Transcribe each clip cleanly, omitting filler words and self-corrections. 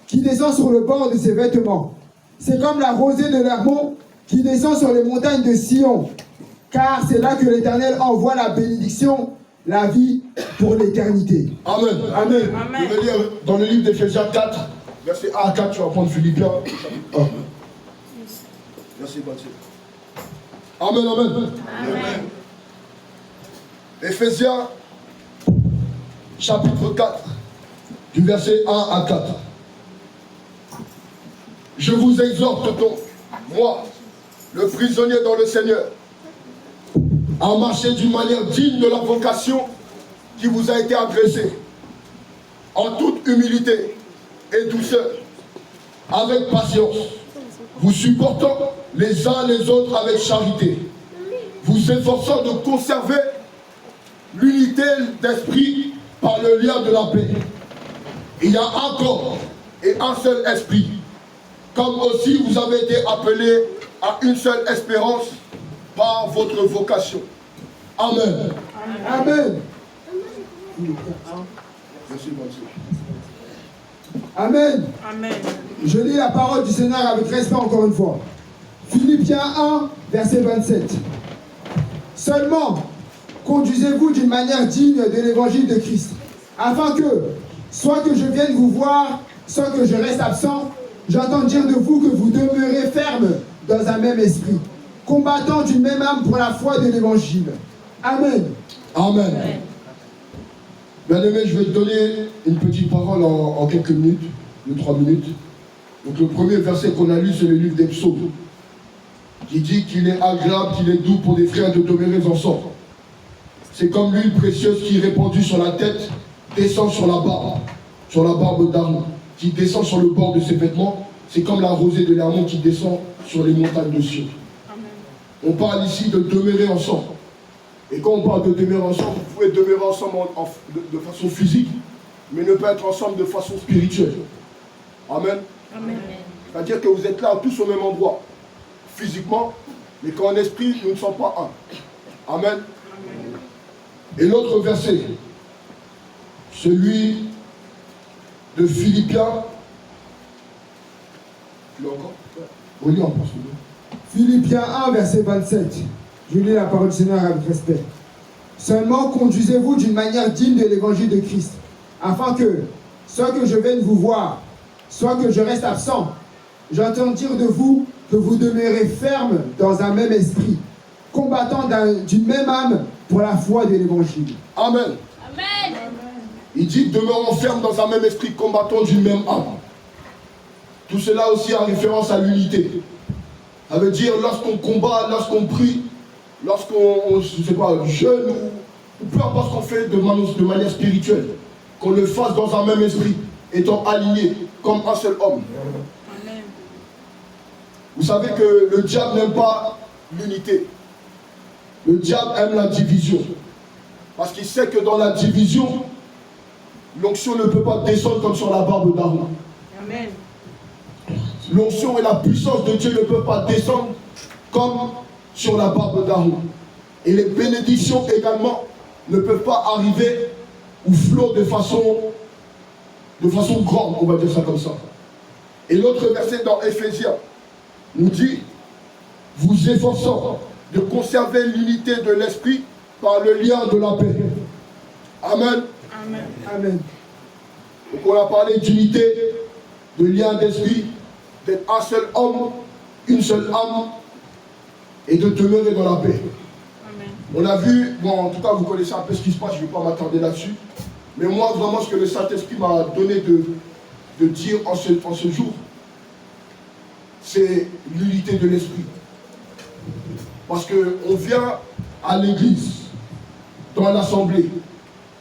qui descend sur le bord de ses vêtements. C'est comme la rosée de l'Hermon qui descend sur les montagnes de Sion. Car c'est là que l'Éternel envoie la bénédiction, la vie pour l'éternité. Amen. Amen. Je vais lire dans le livre d'Éphésiens 4, verset 1 à 4, tu vas prendre Philippiens, chapitre 1. Merci, Baptiste. Amen, amen. Amen. Éphésiens, chapitre 4, du verset 1 à 4. Je vous exhorte donc, moi, le prisonnier dans le Seigneur, à marcher d'une manière digne de la vocation qui vous a été adressée, en toute humilité et douceur, avec patience, vous supportant les uns les autres avec charité, vous efforçant de conserver l'unité d'esprit par le lien de la paix. Il y a un corps et un seul esprit, comme aussi vous avez été appelés à une seule espérance par votre vocation. Amen. Amen. Merci, monsieur. Amen. Amen. Je lis la parole du Seigneur avec respect encore une fois. Philippiens 1, verset 27. Seulement, conduisez-vous d'une manière digne de l'évangile de Christ, afin que, soit que je vienne vous voir, soit que je reste absent, j'entends dire de vous que vous demeurez ferme dans un même esprit, combattant d'une même âme pour la foi de l'évangile. Amen. Amen. Bien-aimé, je vais te donner une petite parole en quelques minutes, 2-3 minutes. Donc le premier verset qu'on a lu, c'est le livre des psaumes, qui dit qu'il est agréable, qu'il est doux pour des frères de demeurer ensemble. C'est comme l'huile précieuse qui est répandue sur la tête, descend sur la barbe d'Aaron, qui descend sur le bord de ses vêtements. C'est comme la rosée de l'Hermon qui descend sur les montagnes de Sion. On parle ici de demeurer ensemble. Et quand on parle de demeurer ensemble, vous pouvez demeurer ensemble de façon physique, mais ne pas être ensemble de façon spirituelle. Amen. Amen. C'est-à-dire que vous êtes là tous au même endroit, physiquement, mais qu'en esprit, nous ne sommes pas un. Amen. Amen. Et l'autre verset, celui de Philippiens. Tu l'as encore? Oui, on pense. Philippiens 1, verset 27. Je lis la parole du Seigneur avec respect. Seulement conduisez-vous d'une manière digne de l'évangile de Christ, afin que, soit que je vienne vous voir, soit que je reste absent, j'entends dire de vous que vous demeurez ferme dans un même esprit, combattant d'une même âme pour la foi de l'évangile. Amen. Amen. Il dit demeurons fermes dans un même esprit, combattant d'une même âme. Tout cela aussi en référence à l'unité. Ça veut dire lorsqu'on combat, lorsqu'on prie, lorsqu'on jeûne ou peu importe ce qu'on fait de manière spirituelle, qu'on le fasse dans un même esprit, étant alignés comme un seul homme. Amen. Vous savez que le diable n'aime pas l'unité. Le diable aime la division. Parce qu'il sait que dans la division, l'onction ne peut pas descendre comme sur la barbe d'Aaron. Amen. L'onction et la puissance de Dieu ne peuvent pas descendre comme sur la barbe d'Aaron. Et les bénédictions également ne peuvent pas arriver ou flot de façon grande, on va dire ça comme ça. Et l'autre verset dans Éphésiens nous dit, vous efforçant de conserver l'unité de l'esprit par le lien de la paix. Amen. Amen. Amen. Donc on a parlé d'unité, de lien d'esprit, d'être un seul homme, une seule âme, et de demeurer dans la paix. Amen. On a vu, bon, en tout cas vous connaissez un peu ce qui se passe, je ne vais pas m'attarder là-dessus, mais moi vraiment ce que le Saint-Esprit m'a donné de dire en ce jour, c'est l'unité de l'esprit. Parce qu'on vient à l'église, dans l'assemblée,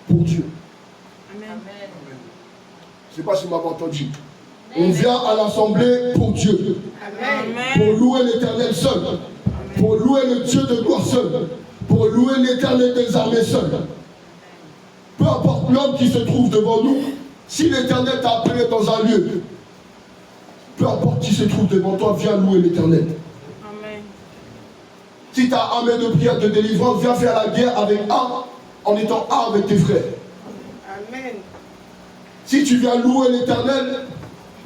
pour Dieu. Amen. Je ne sais pas si vous m'avez entendu. On vient à l'assemblée pour Dieu. Pour louer l'Éternel seul. Pour louer le Dieu de gloire seul. Pour louer l'Éternel des armées seul. Peu importe l'homme qui se trouve devant nous, si l'Éternel t'a appelé dans un lieu, peu importe qui se trouve devant toi, viens louer l'Éternel. Amen. Si tu as un main de prière de délivrance, viens faire la guerre avec un, en étant un avec tes frères. Amen. Si tu viens louer l'Éternel,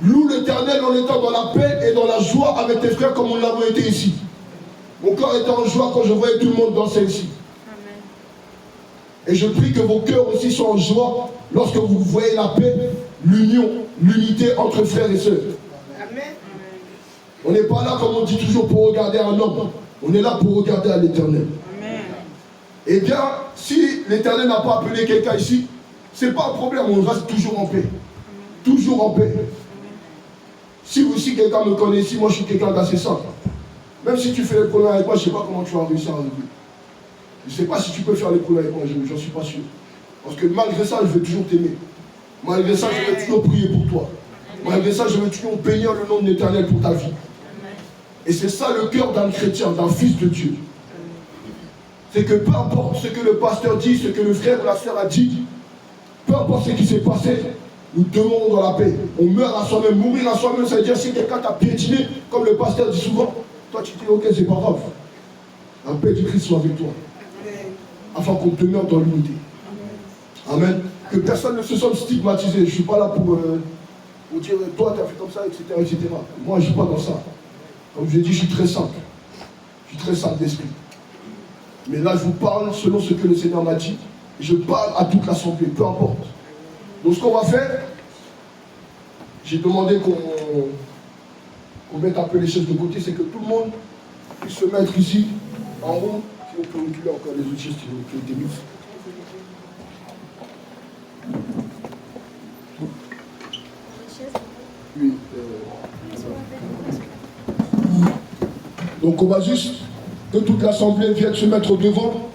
Loue l'Éternel en étant dans la paix et dans la joie avec tes frères comme on l'avait été ici. Mon cœur était en joie quand je voyais tout le monde danser ici. Amen. Et je prie que vos cœurs aussi soient en joie lorsque vous voyez la paix, l'union, l'unité entre frères et sœurs. Amen. On n'est pas là, comme on dit toujours, pour regarder un homme. On est là pour regarder à l'Éternel. Amen. Eh bien, si l'Éternel n'a pas appelé quelqu'un ici, ce n'est pas un problème, on reste toujours en paix. Toujours en paix. Si aussi quelqu'un me connaît ici, moi je suis quelqu'un d'assez simple. Même si tu fais les problèmes avec moi, je ne sais pas comment tu vas réussir avec lui. Je ne sais pas si tu peux faire les problèmes avec moi, j'en suis pas sûr. Parce que malgré ça, je vais toujours t'aimer. Malgré ça, je vais toujours prier pour toi. Malgré ça, je vais toujours bénir le nom de l'Éternel pour ta vie. Et c'est ça le cœur d'un chrétien, d'un fils de Dieu. C'est que peu importe ce que le pasteur dit, ce que le frère ou la sœur a dit, peu importe ce qui s'est passé, nous demeurons dans la paix. On meurt à soi-même. Mourir à soi-même, ça veut dire si quelqu'un t'a piétiné, comme le pasteur dit souvent, toi tu dis ok, c'est pas grave. La paix du Christ soit avec toi. Afin qu'on demeure dans l'unité. Amen. Que personne ne se sente stigmatisé. Je ne suis pas là pour dire toi tu as fait comme ça, etc., etc. Moi je ne suis pas dans ça. Comme je l'ai dit, je suis très simple. Je suis très simple d'esprit. Mais là je vous parle selon ce que le Seigneur m'a dit. Et je parle à toute l'assemblée, peu importe. Donc ce qu'on va faire, j'ai demandé qu'on mette un peu les chaises de côté, c'est que tout le monde puisse se mettre ici, en haut, si on peut reculer encore les autres chaises qui ont été mises. Oui. Donc on va juste que toute l'assemblée vienne se mettre devant.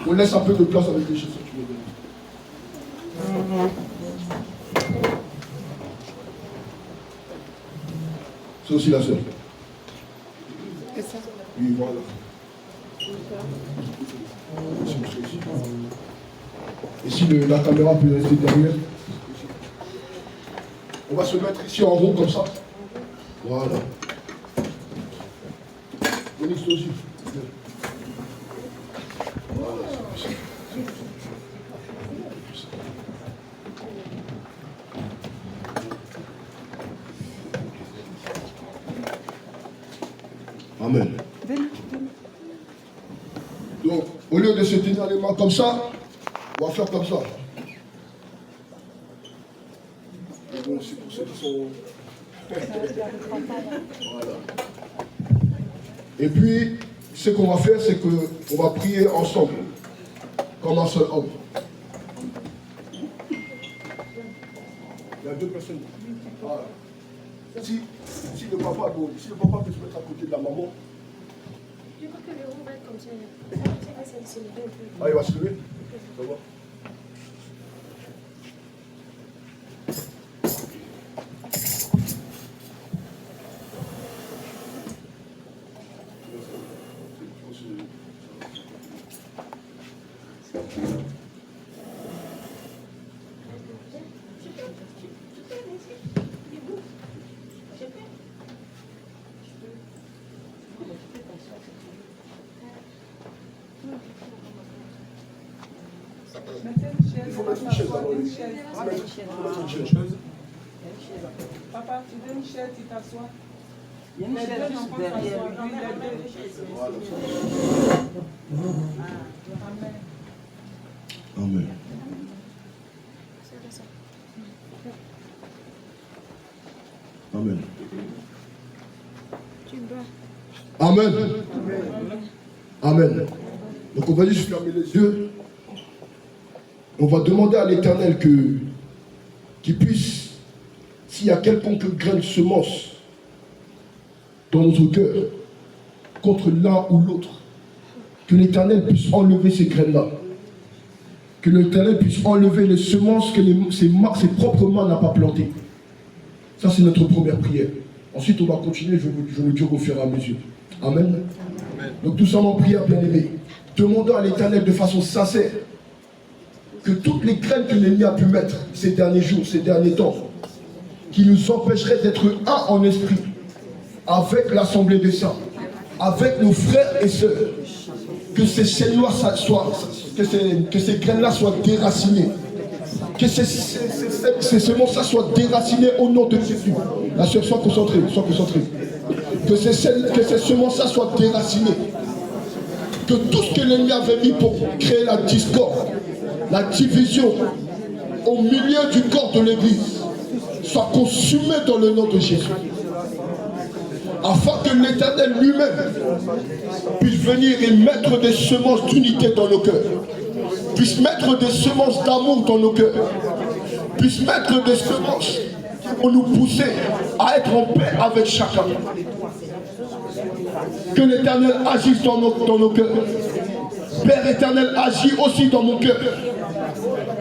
On laisse un peu de place avec les chaises. C'est aussi la seule. Oui, voilà. Et si la caméra peut rester derrière, on va se mettre ici en rond comme ça. Voilà. On explosif. Voilà. Amen. Donc, au lieu de se tenir les mains comme ça, on va faire comme ça. Et bon, c'est pour ceux qui sont... Voilà. Et puis, ce qu'on va faire, c'est qu'on va prier ensemble, comme un seul homme. Il y a deux personnes. Voilà. Si le papa peut se mettre à côté de la maman. Je crois que le rond va être comme ça. Ah, il va se lever. Ça va. Il faut mettre une chaise avant lui. Papa, tu donnes une chaise, tu t'assois. Il y a une chaise derrière lui. Amen. Amen. Amen. Amen. Donc on va juste fermer les yeux. On va demander à l'Éternel qu'il puisse, s'il y a quelconque grain de semence dans notre cœur, contre l'un ou l'autre, que l'Éternel puisse enlever ces graines-là. Que l'Éternel puisse enlever les semences que ses propres mains n'ont pas plantées. Ça, c'est notre première prière. Ensuite, on va continuer, je vais le dire au fur et à mesure. Amen. Amen. Donc, tout ça en prière, bien-aimés. Demandons à l'Éternel de façon sincère que toutes les graines que l'ennemi a pu mettre ces derniers jours, ces derniers temps, qui nous empêcheraient d'être un en esprit, avec l'Assemblée des Saints, avec nos frères et sœurs, que ces graines-là soient déracinées, Que ces semences-là soient déracinées au nom de Jésus. La sœur, sois concentrée, sois concentrée. Que ces semences-là soient déracinées. Que tout ce que l'ennemi avait mis pour créer la discorde, la division au milieu du corps de l'Église soit consumé dans le nom de Jésus. Afin que l'Éternel lui-même puisse venir et mettre des semences d'unité dans nos cœurs, puisse mettre des semences d'amour dans nos cœurs, puisse mettre des semences qui vont nous pousser à être en paix avec chacun. Que l'Éternel agisse dans nos cœurs. Père éternel, agis aussi dans mon cœur.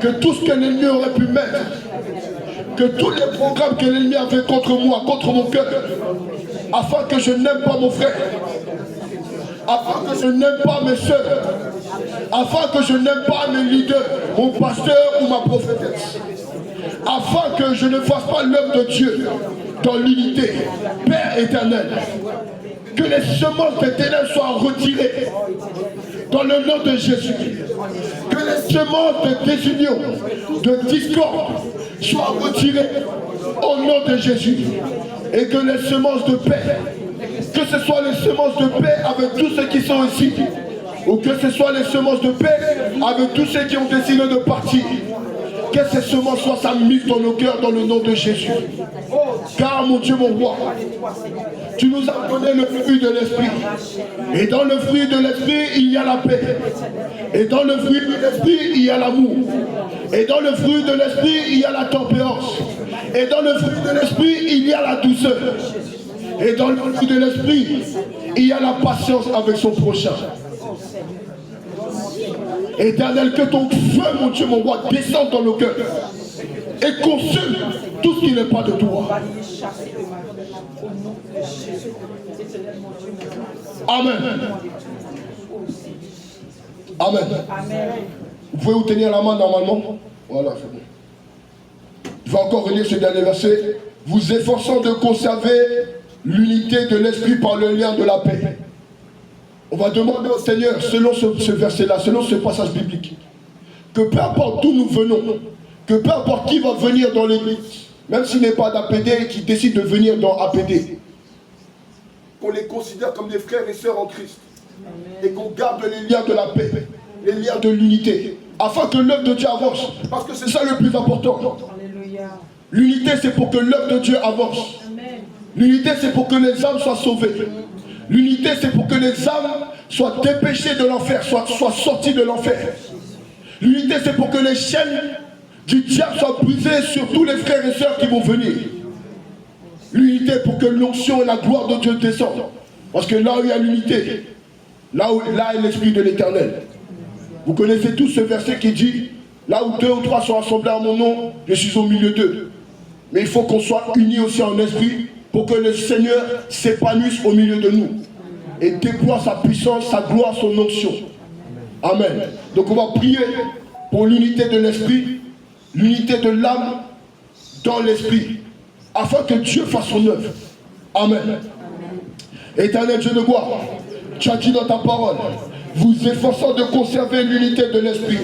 Que tout ce que l'ennemi aurait pu mettre, que tous les programmes que l'ennemi avait contre moi, contre mon cœur, afin que je n'aime pas mon frère, afin que je n'aime pas mes soeurs, afin que je n'aime pas mes leaders, mon pasteur ou ma prophétesse, afin que je ne fasse pas l'œuvre de Dieu dans l'unité. Père éternel, que les semences des ténèbres soient retirées dans le nom de Jésus. Que les semences de désunion, de discorde soient retirées au nom de Jésus. Et que les semences de paix, que ce soit les semences de paix avec tous ceux qui sont ici, ou que ce soit les semences de paix avec tous ceux qui ont décidé de partir, que ces semences soient mises dans nos cœurs dans le nom de Jésus. Car mon Dieu, mon roi, tu nous as donné le fruit de l'esprit. Et dans le fruit de l'esprit, il y a la paix. Et dans le fruit de l'esprit, il y a l'amour. Et dans le fruit de l'esprit, il y a la tempérance. Et dans le fruit de l'esprit, il y a la douceur. Et dans le fruit de l'esprit, il y a la patience avec son prochain. Éternel, que ton feu, mon Dieu, mon roi, descende dans nos cœurs et consume tout ce qui n'est pas de toi. Amen. Amen. Vous pouvez vous tenir la main normalement. Voilà, c'est bon. Je vais encore relire ce dernier verset. Vous efforçant de conserver l'unité de l'esprit par le lien de la paix. On va demander au Seigneur, selon ce verset-là, selon ce passage biblique, que peu importe d'où nous venons, que peu importe qui va venir dans l'église, même s'il n'est pas d'APD, qui décide de venir dans APD, qu'on les considère comme des frères et sœurs en Christ. Amen. Et qu'on garde les liens de la paix, les liens de l'unité, afin que l'œuvre de Dieu avance. Parce que c'est ça le plus important. L'unité, c'est pour que l'œuvre de Dieu avance. L'unité, c'est pour que les âmes soient sauvées. L'unité, c'est pour que les âmes soient dépêchées de l'enfer, soient sorties de l'enfer. L'unité, c'est pour que les chaînes du diable soient brisées sur tous les frères et sœurs qui vont venir. L'unité pour que l'onction et la gloire de Dieu descendent. Parce que là où il y a l'unité, là est l'Esprit de l'Éternel. Vous connaissez tous ce verset qui dit, là où 2 ou 3 sont assemblés à mon nom, je suis au milieu d'eux. Mais il faut qu'on soit unis aussi en esprit pour que le Seigneur s'épanouisse au milieu de nous et déploie sa puissance, sa gloire, son onction. Amen. Donc on va prier pour l'unité de l'esprit, l'unité de l'âme dans l'esprit, afin que Dieu fasse son œuvre. Amen. Éternel Dieu de gloire, tu as dit dans ta parole, vous efforçant de conserver l'unité de l'esprit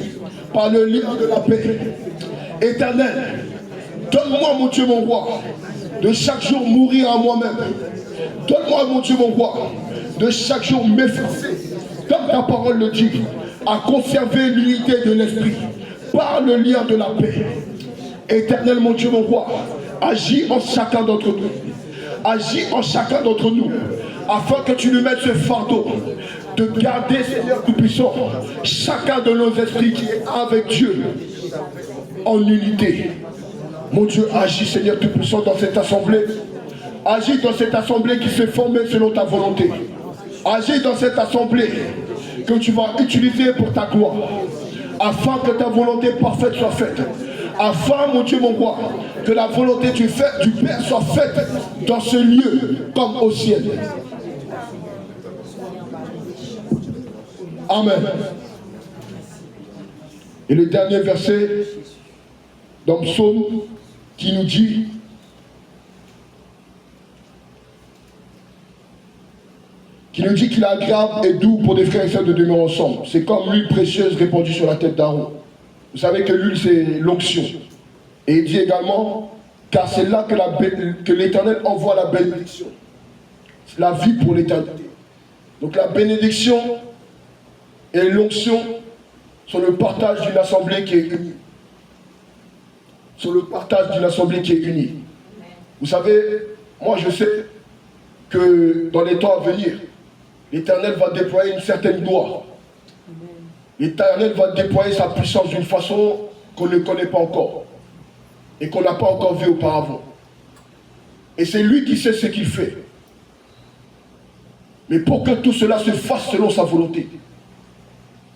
par le lien de la paix. Éternel, donne-moi, mon Dieu, mon roi, de chaque jour mourir à moi-même. Donne-moi, mon Dieu, mon roi, de chaque jour m'efforcer, comme ta parole le dit, à conserver l'unité de l'esprit par le lien de la paix. Éternel, mon Dieu, mon roi, agis en chacun d'entre nous. Agis en chacun d'entre nous, afin que tu nous mettes ce fardeau de garder, Seigneur Tout-Puissant, chacun de nos esprits qui est avec Dieu en unité. Mon Dieu, agis, Seigneur Tout-Puissant, dans cette assemblée. Agis dans cette assemblée qui s'est formée selon ta volonté. Agis dans cette assemblée que tu vas utiliser pour ta gloire, afin que ta volonté parfaite soit faite. Afin, mon Dieu, mon roi, que la volonté du Père soit faite dans ce lieu comme au ciel. Amen. Et le dernier verset dans Psaume qui nous dit qu'il est agréable et doux pour des frères et sœurs de demeurer ensemble. C'est comme l'huile précieuse répandue sur la tête d'Aaron. Vous savez que l'huile, c'est l'onction. Et il dit également, car c'est là que l'Éternel envoie la bénédiction. C'est la vie pour l'éternité. Donc la bénédiction et l'onction sont le partage d'une assemblée qui est unie. Sur le partage d'une assemblée qui est unie. Vous savez, moi je sais que dans les temps à venir, l'Éternel va déployer une certaine gloire. L'Éternel va déployer sa puissance d'une façon qu'on ne connaît pas encore et qu'on n'a pas encore vu auparavant. Et c'est lui qui sait ce qu'il fait. Mais pour que tout cela se fasse selon sa volonté,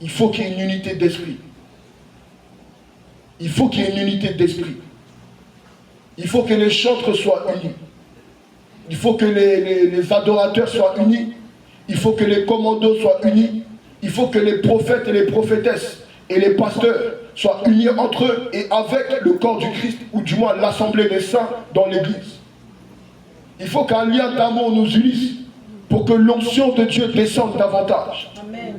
il faut qu'il y ait une unité d'esprit. Il faut qu'il y ait une unité d'esprit. Il faut que les chantres soient unis. Il faut que les adorateurs soient unis. Il faut que les commandos soient unis. Il faut que les prophètes et les prophétesses et les pasteurs soient unis entre eux et avec le corps du Christ, ou du moins l'assemblée des saints dans l'église. Il faut qu'un lien d'amour nous unisse pour que l'onction de Dieu descende davantage. Amen.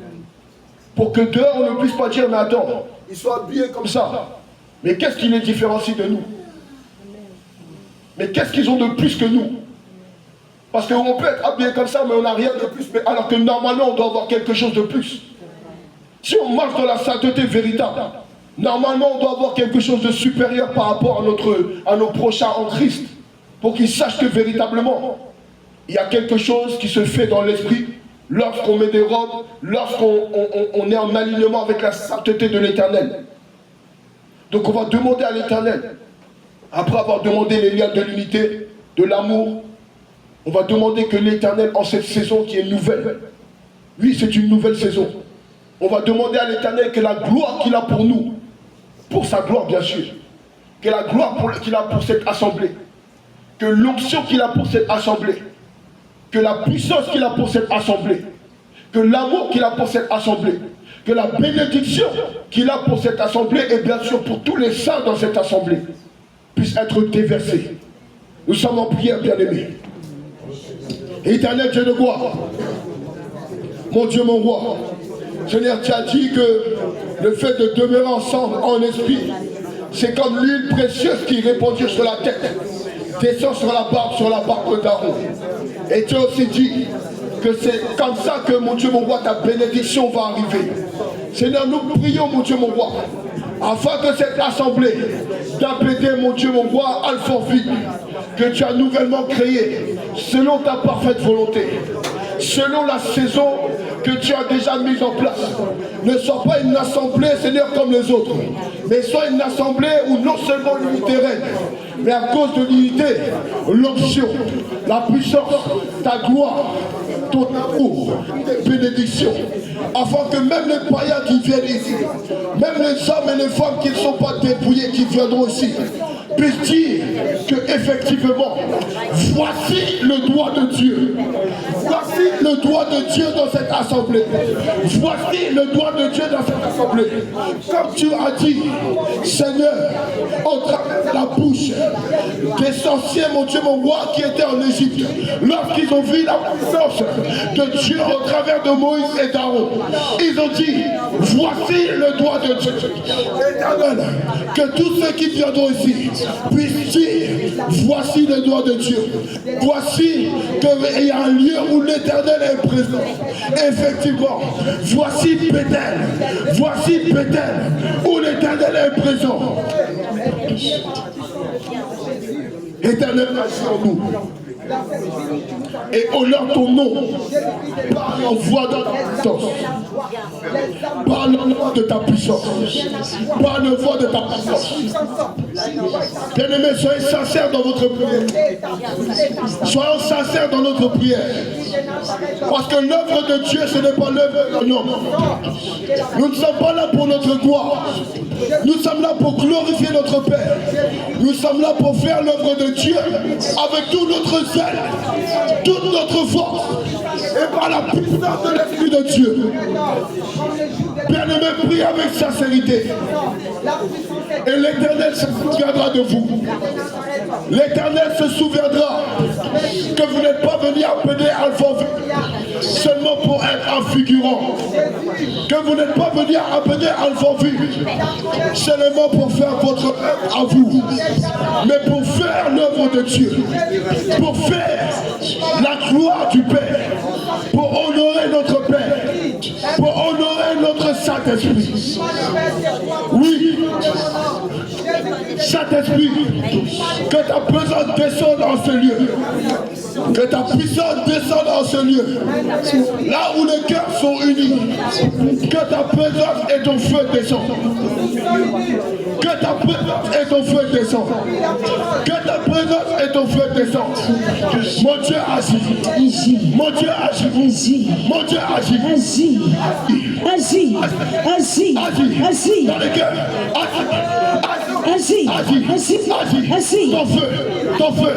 Pour que dehors on ne puisse pas dire, mais attends, ils sont habillés comme ça. Mais qu'est-ce qui les différencie de nous? Mais qu'est-ce qu'ils ont de plus que nous? Parce qu'on peut être habillé comme ça, mais on n'a rien de plus. Mais alors que normalement, on doit avoir quelque chose de plus. Si on marche dans la sainteté véritable, normalement, on doit avoir quelque chose de supérieur par rapport à nos prochains en Christ. Pour qu'ils sachent que véritablement, il y a quelque chose qui se fait dans l'esprit lorsqu'on met des robes, lorsqu'on est en alignement avec la sainteté de l'Éternel. Donc on va demander à l'Éternel, après avoir demandé les liens de l'unité, de l'amour, on va demander que l'Éternel, en cette saison qui est nouvelle, oui, c'est une nouvelle saison, on va demander à l'Éternel que la gloire qu'il a pour nous, pour sa gloire bien sûr, que la gloire qu'il a pour cette assemblée, que l'onction qu'il a pour cette assemblée, que la puissance qu'il a pour cette assemblée, que l'amour qu'il a pour cette assemblée, que la bénédiction qu'il a pour cette assemblée et bien sûr pour tous les saints dans cette assemblée puisse être déversée. Nous sommes en prière, bien-aimés. Éternel Dieu de gloire, mon Dieu, mon roi, Seigneur, tu as dit que le fait de demeurer ensemble en esprit, c'est comme l'huile précieuse qui répandue sur la tête, descend sur la barbe d'Aaron. Et tu as aussi dit que c'est comme ça que, mon Dieu, mon roi, ta bénédiction va arriver. Seigneur, nous prions, mon Dieu, mon roi, afin que cette assemblée d'appeler, mon Dieu, mon roi, Alfortville, que tu as nouvellement créée, selon ta parfaite volonté, selon la saison que tu as déjà mise en place, ne soit pas une assemblée, Seigneur, comme les autres, mais soit une assemblée où non seulement l'unité règne, mais à cause de l'unité, l'onction, la puissance, ta gloire, ton amour, tes bénédictions, afin que même les païens qui viennent ici, même les hommes et les femmes qui ne sont pas dépouillés, qui viendront ici, puissent dire que effectivement, voici le doigt de Dieu. Voici le doigt de Dieu dans cette assemblée. Voici le doigt de Dieu dans cette assemblée. Comme tu as dit, Seigneur, au travers de la bouche des sorciers, mon Dieu, mon roi, qui étaient en Égypte, lorsqu'ils ont vu la puissance de Dieu au travers de Moïse et d'Aaron, ils ont dit, voici le doigt de Dieu. Éternel, que tous ceux qui viendront ici puissent dire, voici le doigt de Dieu. Voici qu'il y a un lieu où l'Éternel est présent. Effectivement, voici Bethel. Voici Bethel où l'Éternel est présent. Éternel, agis en nous. Et honore ton nom. Parle en voix de ta puissance. Parle en voix de ta puissance. Parle en voix de ta puissance. Bien-aimés, soyez sincères dans votre prière. Soyons sincères dans notre prière. Parce que l'œuvre de Dieu, ce n'est pas l'œuvre d'un homme. Nous ne sommes pas là pour notre gloire. Nous sommes là pour glorifier notre Père. Nous sommes là pour faire l'œuvre de Dieu avec tout notre zèle, toute notre force et par la puissance de l'Esprit de Dieu. Bien-aimé, prie avec sincérité. Et l'Éternel se souviendra de vous. L'Éternel se souviendra que vous n'êtes pas venu appeler Alfortville seulement pour être un figurant. Que vous n'êtes pas venu appeler Alphaville seulement pour faire votre œuvre à vous, mais pour faire l'œuvre de Dieu, pour faire la gloire du Père, pour honorer notre Père, pour honorer notre Saint-Esprit. Oui, Saint-Esprit, que ta présence descende en ce lieu, que ta puissance descende en ce lieu, là où les cœurs sont unis, que ta présence et ton feu descendent, que ta présence et ton feu descendent, que ta présence et ton feu descendent. Mon Dieu agit, mon Dieu agit, mon Dieu agit, Agis, agis, agis, dans les cœurs, agis, agis, agis, ton feu, ton feu,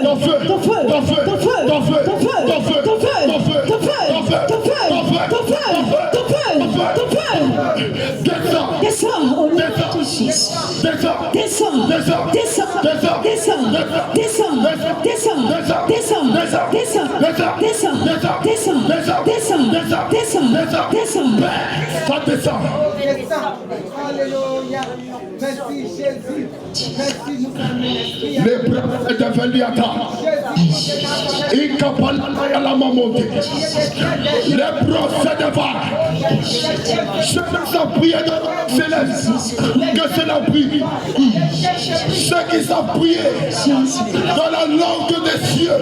ton feu, ton feu, ton feu, ton feu, ton feu, ton feu, ton feu, ton feu, ton feu, ton feu, ton feu, ton feu, descends, au nom de Jésus, descends, descends, descends, descends, descends, descends, descends, descends, descends, descends, descends, ça descend. Alléluia. Merci Jésus. Merci nous. Les bras de Veliata. Il capale à la maman. Les bras se dévalent. Ceux qui savent prier de céleste, que c'est la prière. Ceux qui savent prier dans la langue des cieux,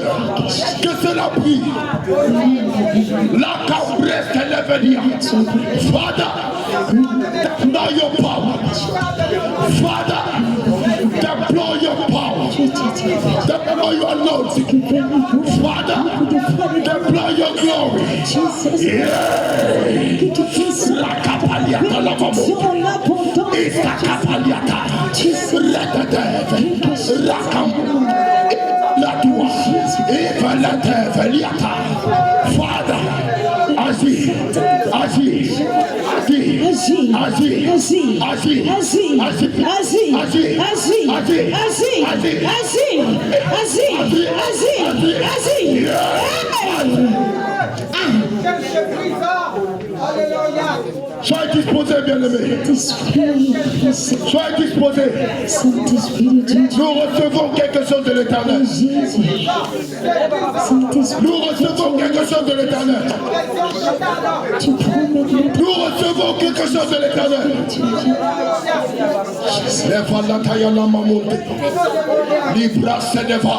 que c'est la prière. La cabresse qu'elle est venue. Father, deploy your power. Father, deploy your power. Deploy your anointing. Father, deploy your glory. La capaliata la maman. Esta capaliata. Rededeve. Rakam. La tua. Evelete veliata. Father, agis, agis, agis, agis, agis, soyez disposés, bien-aimés. Soyez disposés. Nous recevons quelque chose de l'éternel. Nous recevons quelque chose de l'éternel. Nous recevons quelque chose de l'éternel. Leva la taille la mamonte. Libra sedeva.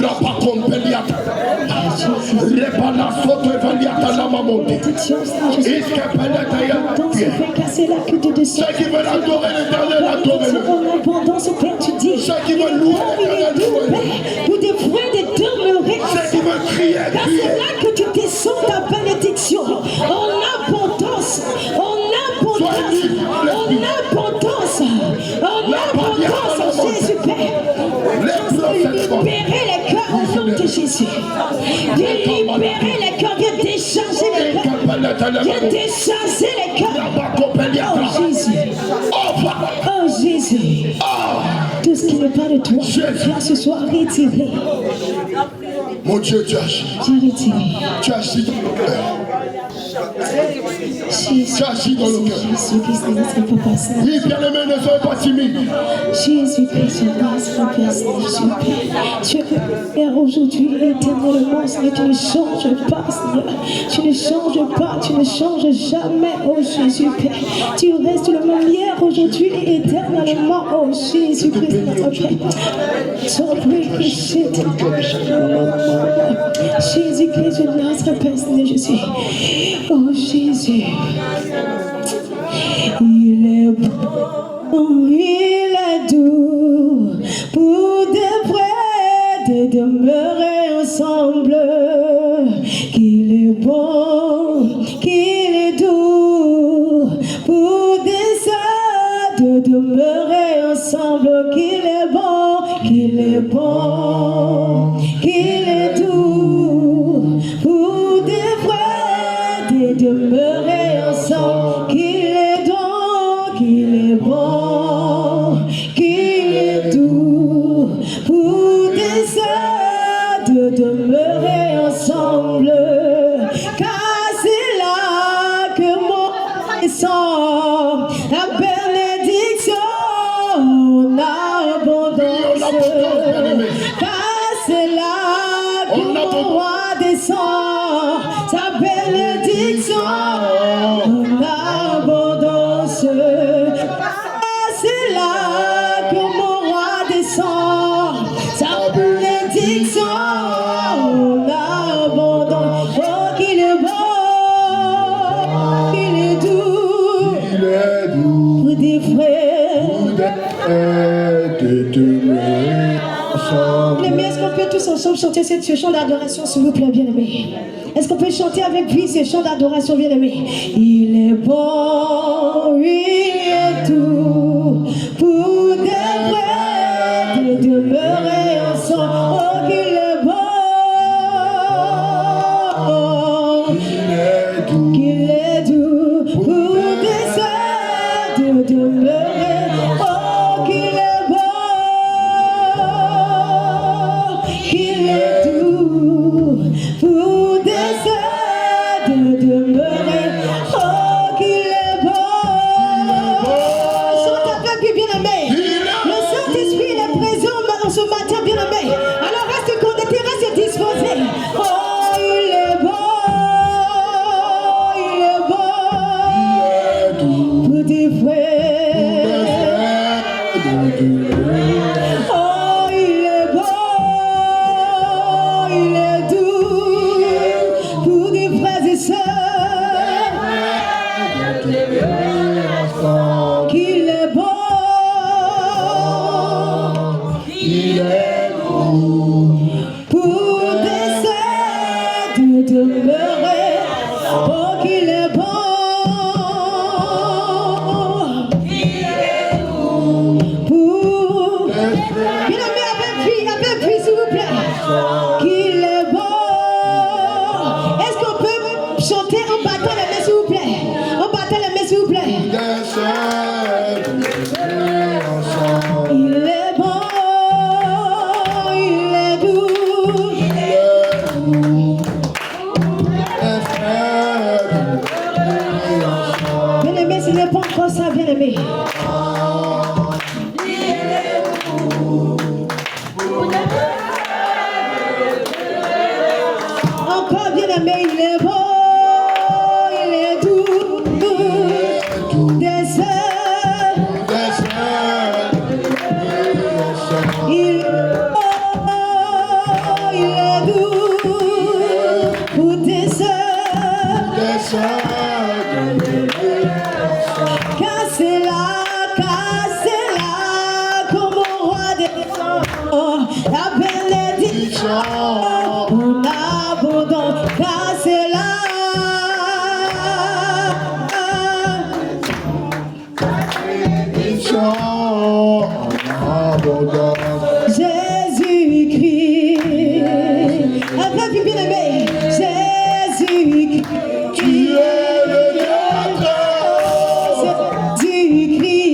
Rapa compeliata. Reba la soto evaliata la mamonte. Ceux qui veulent adorer l'éternel, adorez-le. Ceux qui veulent louer l'éternel, louez-le. Vous devrez demeurer. Ceux qui veulent crier, car c'est là que tu descends ta bénédiction. En abondance, en abondance, en abondance, en abondance, Jésus Père. Libérer les cœurs au nom de Jésus. Libérer les cœurs, viens décharger les cœurs. Viens décharger les cœurs. Oh Jésus. Oh Jésus. Tout ce qui n'est pas de toi, viens ce soir retirer. Mon Dieu, tu agis. Tu agis dans le cœur. Tu agis dans le cœur. Oui, bien-aimés, ne soyez pas timides. Jésus-Christ, tu es Père aujourd'hui, éternellement, Seigneur, tu ne changes pas, Seigneur. Tu ne changes pas, tu ne changes jamais, oh Jésus, Père. Tu restes le même hier, aujourd'hui et éternellement, oh Jésus-Christ, notre Père. Jésus-Christ, je laisse Père, Seigneur Jésus. Oh Jésus, il est bon, il est doux, pour de vrai de demeurer ensemble. Qu'il est bon, qu'il est doux, pour des ça de demeurer ensemble. Qu'il est bon, qu'il est bon, qu'il est doux, pour des vrais de demeurer ensemble. Qu'il est bon, qu'il est bon, qu'il est doux, pour des ça de demeurer ensemble. Car c'est là que mon Bien-aimés, est-ce qu'on peut tous ensemble chanter ce chant d'adoration, s'il vous plaît, bien-aimés? Est-ce qu'on peut chanter avec lui ce chant d'adoration, bien-aimés? Il est bon, il est tout, pour des vrais de demeurer ensemble. Oh, qu'il est bon, qu'il est doux, pour des sœurs de demeurer. Oh, qu'il est bon, qu'il est doux, pour des sœurs de demeurer. Oh, qu'il est bon. Chante avec lui, bien-aimé. Le Saint-Esprit il est présent dans ce matin, bien-aimé. Alors reste connecté, reste disposé. Oh, il est bon, il est bon, pour tes frères. Oh, il est bon, il est doux, pour des frères et sœurs. Qu'il est bon, il est doux, pour des sœurs de demeurer. Oh, qu'il est bon, pour... Bien-aimé, avec lui, s'il vous plaît. Qu'il est bon. Est-ce qu'on peut chanter en battant les mains, s'il vous plaît? En battant les mains, s'il vous plaît. Il est bon, il est doux. Bien-aimé, ce n'est pas encore ça, bien-aimé. Encore, bien-aimé, il est bon, il est doux. Des sœurs, il est doux, pour tes sœurs. Cassez-la, comme au roi des temps. La bénédiction en abondance. Cassez-la. Jésus-Christ. Après, puis bien aimé. Jésus-Christ. Tu es le Dieu. Jésus-Christ.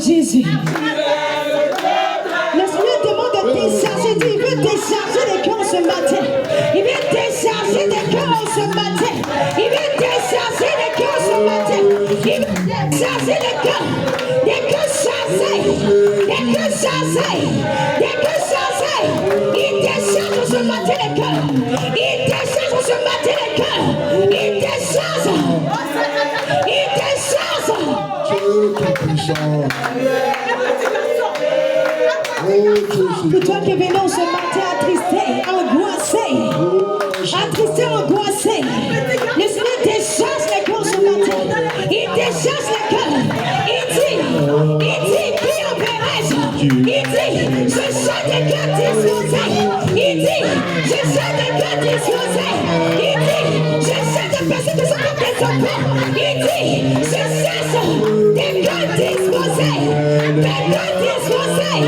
Jésus. Le Seigneur demande de décharger. Il veut décharger les cœurs ce matin. Il veut décharger des cœurs ce matin. Il veut décharger les cœurs ce matin. Il veut décharger les cœurs. Des cœurs chargés. Des cœurs chargés. Des cœurs chargés. Il décharge ce matin les cœurs. Il décharge ce matin les cœurs. Il décharge. Il décharge. Pour toi qui es venu ce matin attristé, angoissé, angoissé, le Seigneur décharge les cœurs ce matin. Il décharge les cœurs. Il dit, qui empêche? Il dit, je chante des cœurs disposés. Il dit, je chante des cœurs disposés. Il dit, je chante des personnes qui sont comme des enfants. Il dit, je chasse des cœurs disposés. Des cœurs disposés.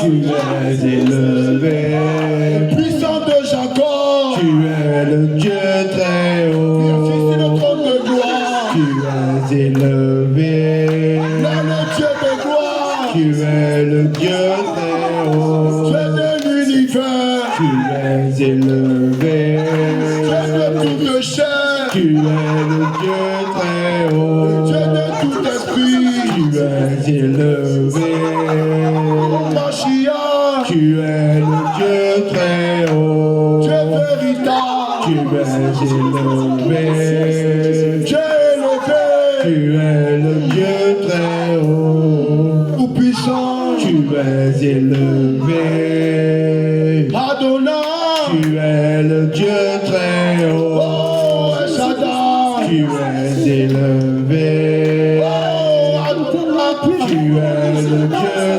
Tu es élevé, tu es le Dieu très haut, tu es élevé, tu es le Dieu très haut, tu es élevé, tu es le Dieu très haut, tu es Tu es le Dieu